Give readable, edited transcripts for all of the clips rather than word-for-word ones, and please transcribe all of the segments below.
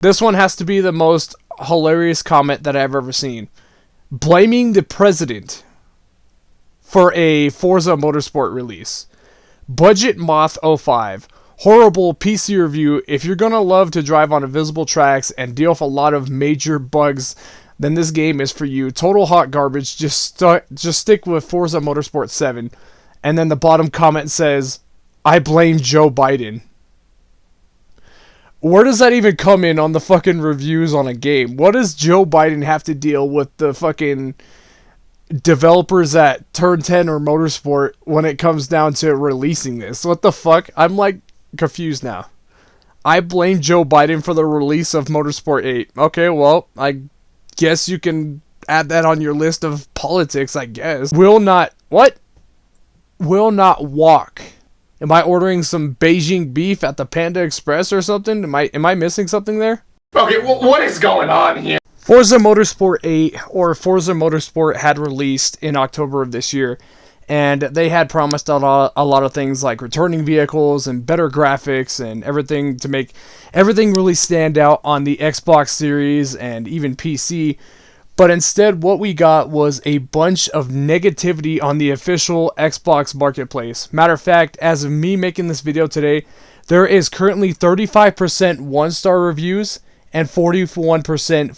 This one has to be the most hilarious comment that I've ever seen. Blaming the president for a Forza Motorsport release. Budget Moth 05. Horrible PC review. If you're gonna love to drive on invisible tracks and deal with a lot of major bugs, then this game is for you. Total hot garbage. Just stick with Forza Motorsport 7. And then the bottom comment says, I blame Joe Biden. Where does that even come in on the fucking reviews on a game? What does Joe Biden have to deal with the fucking developers at Turn 10 or Motorsport when it comes down to releasing this? What the fuck? I'm like confused now. I blame Joe Biden for the release of Motorsport 8. Okay, well, I guess you can add that on your list of politics, I guess. Will not... What? Will not walk. Am I ordering some Beijing beef at the Panda Express or something? Am I missing something there? Okay, what is going on here? Forza Motorsport 8, or Forza Motorsport, had released in October of this year, and they had promised a lot of things like returning vehicles and better graphics and everything to make everything really stand out on the Xbox Series and even PC. But instead, what we got was a bunch of negativity on the official Xbox marketplace. Matter of fact, as of me making this video today, there is currently 35% 1-star reviews and 41%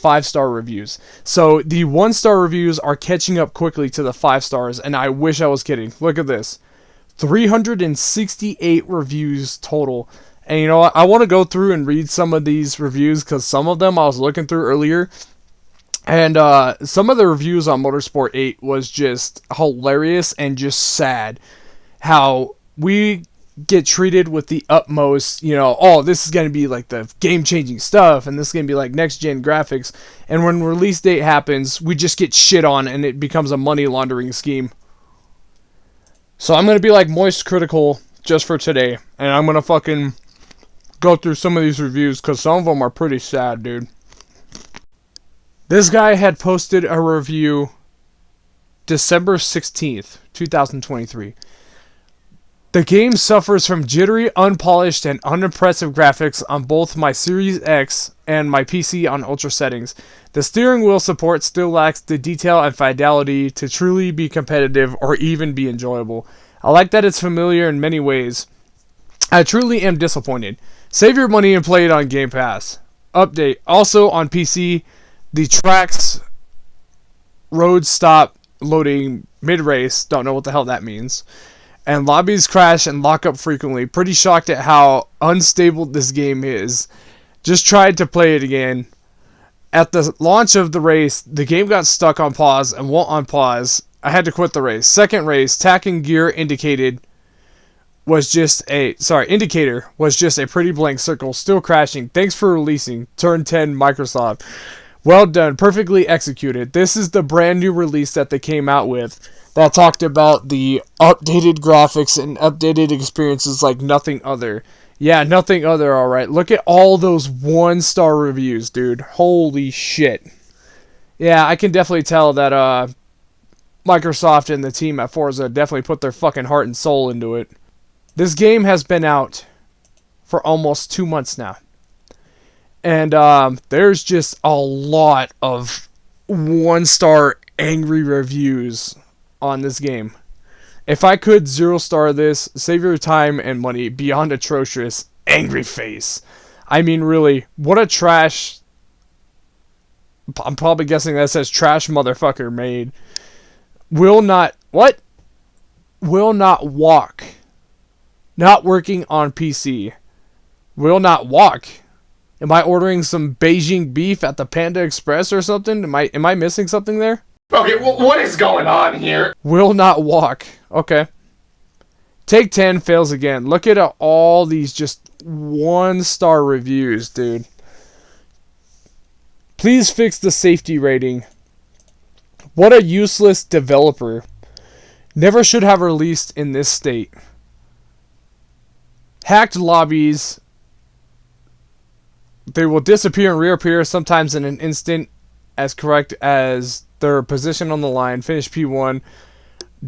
5-star reviews. So the 1-star reviews are catching up quickly to the 5 stars, and I wish I was kidding. Look at this. 368 reviews total. And you know what? I want to go through and read some of these reviews because some of them I was looking through earlier. And some of the reviews on Motorsport 8 was just hilarious and just sad. How we get treated with the utmost, you know, oh, this is going to be like the game-changing stuff, and this is going to be like next-gen graphics. And when release date happens, we just get shit on, and it becomes a money laundering scheme. So I'm going to be like moist critical just for today. And I'm going to fucking go through some of these reviews, because some of them are pretty sad, dude. This guy had posted a review December 16th, 2023. The game suffers from jittery, unpolished, and unimpressive graphics on both my Series X and my PC on ultra settings. The steering wheel support still lacks the detail and fidelity to truly be competitive or even be enjoyable. I like that it's familiar in many ways. I truly am disappointed. Save your money and play it on Game Pass. Update. Also on PC, the tracks road stop loading mid-race. Don't know what the hell that means. And lobbies crash and lock up frequently. Pretty shocked at how unstable this game is. Just tried to play it again. At the launch of the race, the game got stuck on pause and won't unpause. I had to quit the race. Second race, tacking gear indicator was just a pretty blank circle, still crashing. Thanks for releasing. Turn 10 Microsoft. Well done, perfectly executed. This is the brand new release that they came out with that talked about the updated graphics and updated experiences like nothing other. Yeah, nothing other, alright. Look at all those 1-star reviews, dude. Holy shit. Yeah, I can definitely tell that Microsoft and the team at Forza definitely put their fucking heart and soul into it. This game has been out for almost 2 months now. And there's just a lot of 1-star angry reviews on this game. If I could 0-star this, save your time and money, beyond atrocious, angry face. I mean, really, what a trash... I'm probably guessing that says trash motherfucker made. Will not... What? Will not walk. Not working on PC. Will not walk. Am I ordering some Beijing beef at the Panda Express or something? Am I missing something there? Okay, what is going on here? Will not walk. Okay. Take 10 fails again. Look at all these just 1-star reviews, dude. Please fix the safety rating. What a useless developer. Never should have released in this state. Hacked lobbies. They will disappear and reappear sometimes in an instant, as correct as their position on the line. Finish P1.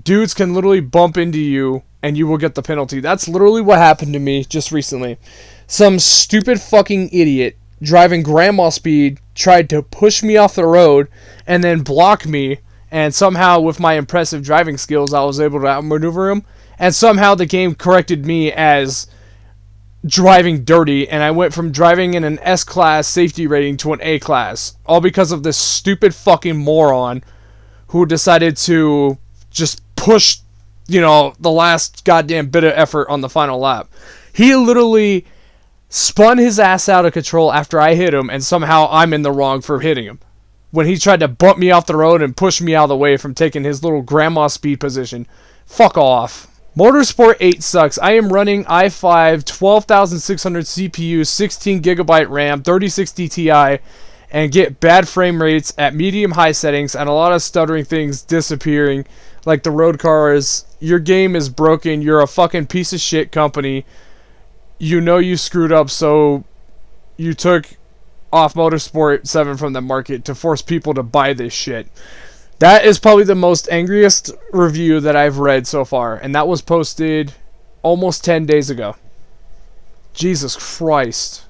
Dudes can literally bump into you and you will get the penalty. That's literally what happened to me just recently. Some stupid fucking idiot driving grandma speed, tried to push me off the road and then block me. And somehow, with my impressive driving skills, I was able to outmaneuver him. And somehow the game corrected me as driving dirty, and I went from driving in an S-class safety rating to an A-class. All because of this stupid fucking moron who decided to just push, the last goddamn bit of effort on the final lap. He literally spun his ass out of control after I hit him, and somehow I'm in the wrong for hitting him. When he tried to bump me off the road and push me out of the way from taking his little grandma speed position. Fuck off. Motorsport 8 sucks. I am running i5 12,600 CPU, 16GB RAM, 3060 Ti, and get bad frame rates at medium-high settings and a lot of stuttering things disappearing, like the road cars. Your game is broken. You're a fucking piece of shit company. You know you screwed up, so you took off Motorsport 7 from the market to force people to buy this shit. That is probably the most angriest review that I've read so far, and that was posted almost 10 days ago. Jesus Christ.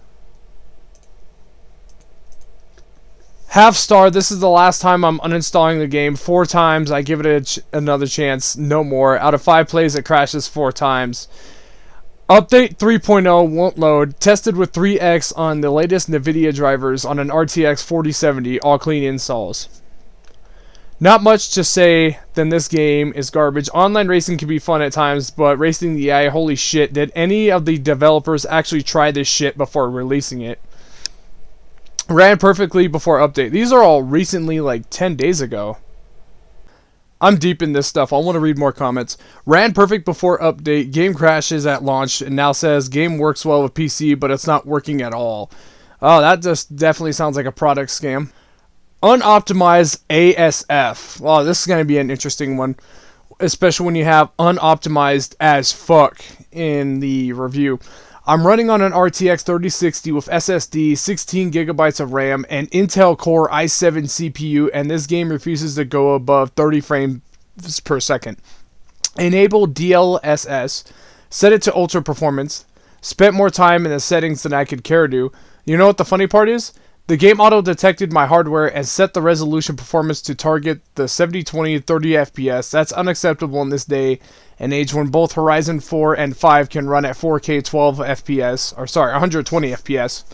Half star, this is the last time I'm uninstalling the game. 4 times, I give it another chance, no more. Out of 5 plays, it crashes 4 times. Update 3.0 won't load. Tested with 3x on the latest NVIDIA drivers on an RTX 4070, all clean installs. Not much to say than this game is garbage. Online racing can be fun at times, but racing the AI, holy shit, did any of the developers actually try this shit before releasing it? Ran perfectly before update. These are all recently, like 10 days ago. I'm deep in this stuff. I want to read more comments. Ran perfect before update. Game crashes at launch and now says game works well with PC, but it's not working at all. Oh, that just definitely sounds like a product scam. Unoptimized ASF. Wow, this is going to be an interesting one, especially when you have unoptimized as fuck in the review. I'm running on an RTX 3060 with SSD, 16 gigabytes of RAM, and Intel Core i7 CPU, and this game refuses to go above 30 frames per second. Enable DLSS, set it to ultra performance, spent more time in the settings than I could care to. You know what the funny part is? The game auto-detected my hardware and set the resolution performance to target the 7020 30 FPS. That's unacceptable in this day and age when both Horizon 4 and 5 can run at 4K 12 FPS, 120 FPS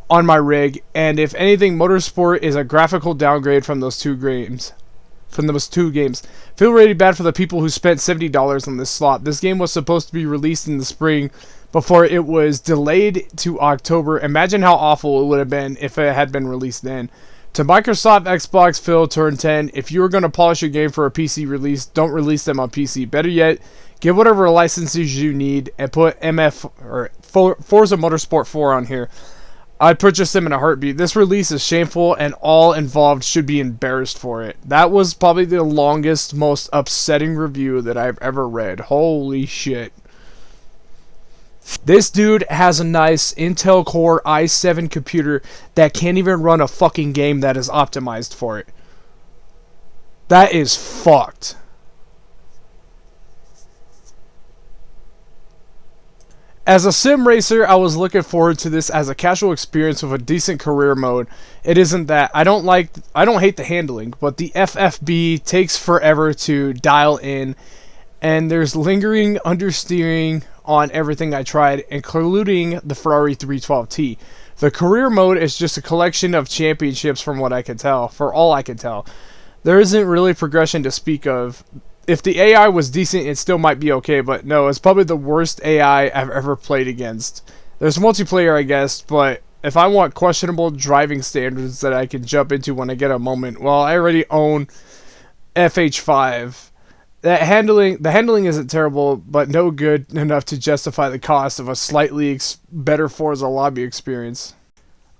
on my rig. And if anything, Motorsport is a graphical downgrade from those two games. Feel really bad for the people who spent $70 on this slot. This game was supposed to be released in the spring before it was delayed to October. Imagine how awful it would have been if it had been released then. To Microsoft, Xbox, Phil, Turn 10, if you were going to polish your game for a PC release, don't release them on PC. Better yet, get whatever licenses you need and put Forza Motorsport 4 on here. I'd purchase them in a heartbeat. This release is shameful and all involved should be embarrassed for it. That was probably the longest, most upsetting review that I've ever read. Holy shit. This dude has a nice Intel Core i7 computer that can't even run a fucking game that is optimized for it. That is fucked. As a sim racer, I was looking forward to this as a casual experience with a decent career mode. It isn't that. I don't hate the handling, but the FFB takes forever to dial in, and there's lingering understeering on everything I tried, including the Ferrari 312T. The career mode is just a collection of championships from what I can tell, for all I can tell. There isn't really progression to speak of. If the AI was decent, it still might be okay, but no, it's probably the worst AI I've ever played against. There's multiplayer, I guess, but if I want questionable driving standards that I can jump into when I get a moment, well, I already own FH5. The handling isn't terrible, but no good enough to justify the cost of a slightly better Forza lobby experience.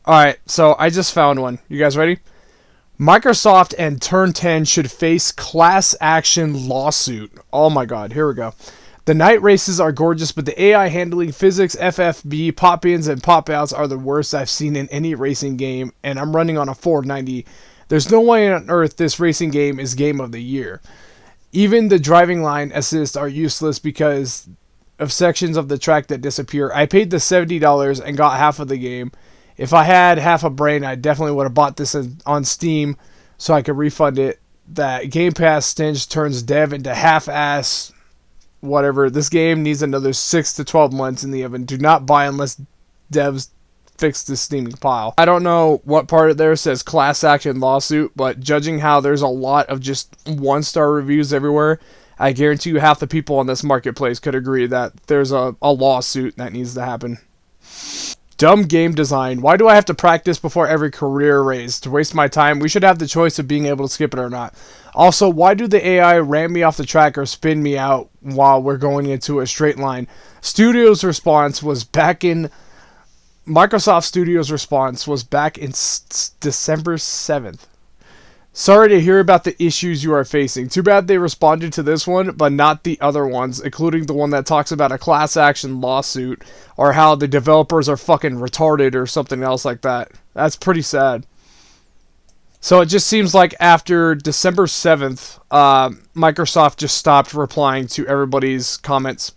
Alright, so I just found one. You guys ready? Microsoft and Turn 10 should face class action lawsuit. Oh my god, here we go. The night races are gorgeous, but the AI handling, physics, FFB, pop-ins, and pop-outs are the worst I've seen in any racing game, and I'm running on a 490. There's no way on earth this racing game is game of the year. Even the driving line assists are useless because of sections of the track that disappear. I paid the $70 and got half of the game. If I had half a brain, I definitely would have bought this on Steam so I could refund it. That Game Pass stench turns dev into half-ass whatever. This game needs another 6 to 12 months in the oven. Do not buy unless devs fix this steaming pile. I don't know what part of there says class action lawsuit, but judging how there's a lot of just 1-star reviews everywhere, I guarantee you half the people on this marketplace could agree that there's a lawsuit that needs to happen. Dumb game design. Why do I have to practice before every career raise? To waste my time? We should have the choice of being able to skip it or not. Also, why do the AI ram me off the track or spin me out while we're going into a straight line? Microsoft Studios' response was back in December 7th. Sorry to hear about the issues you are facing. Too bad they responded to this one, but not the other ones, including the one that talks about a class action lawsuit, or how the developers are fucking retarded, or something else like that. That's pretty sad. So it just seems like after December 7th, Microsoft just stopped replying to everybody's comments.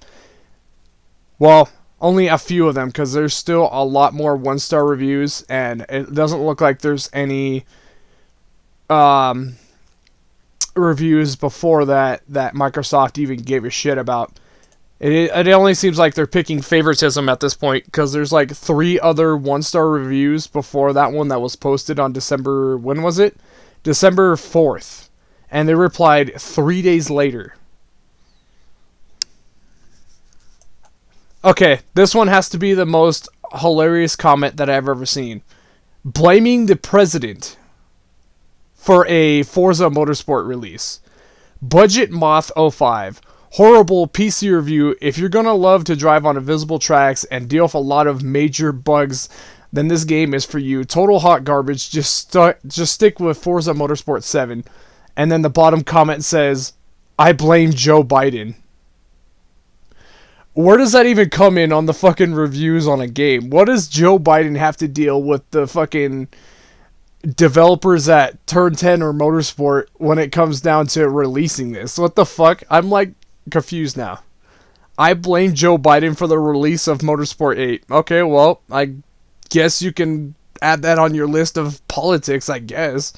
Well, only a few of them, because there's still a lot more 1-star reviews, and it doesn't look like there's any reviews before that Microsoft even gave a shit about. It only seems like they're picking favoritism at this point, because there's like 3 other 1-star reviews before that one that was posted on December, when was it? December 4th. And they replied 3 days later. Okay, this one has to be the most hilarious comment that I've ever seen. Blaming the president for a Forza Motorsport release. Budget Moth 05. Horrible PC review. If you're gonna love to drive on invisible tracks and deal with a lot of major bugs, then this game is for you. Total hot garbage. Just stick with Forza Motorsport 7. And then the bottom comment says, I blame Joe Biden. Where does that even come in on the fucking reviews on a game? What does Joe Biden have to deal with the fucking developers at Turn 10 or Motorsport when it comes down to releasing this? What the fuck? I'm like confused now. I blame Joe Biden for the release of Motorsport 8. Okay, well, I guess you can add that on your list of politics, I guess.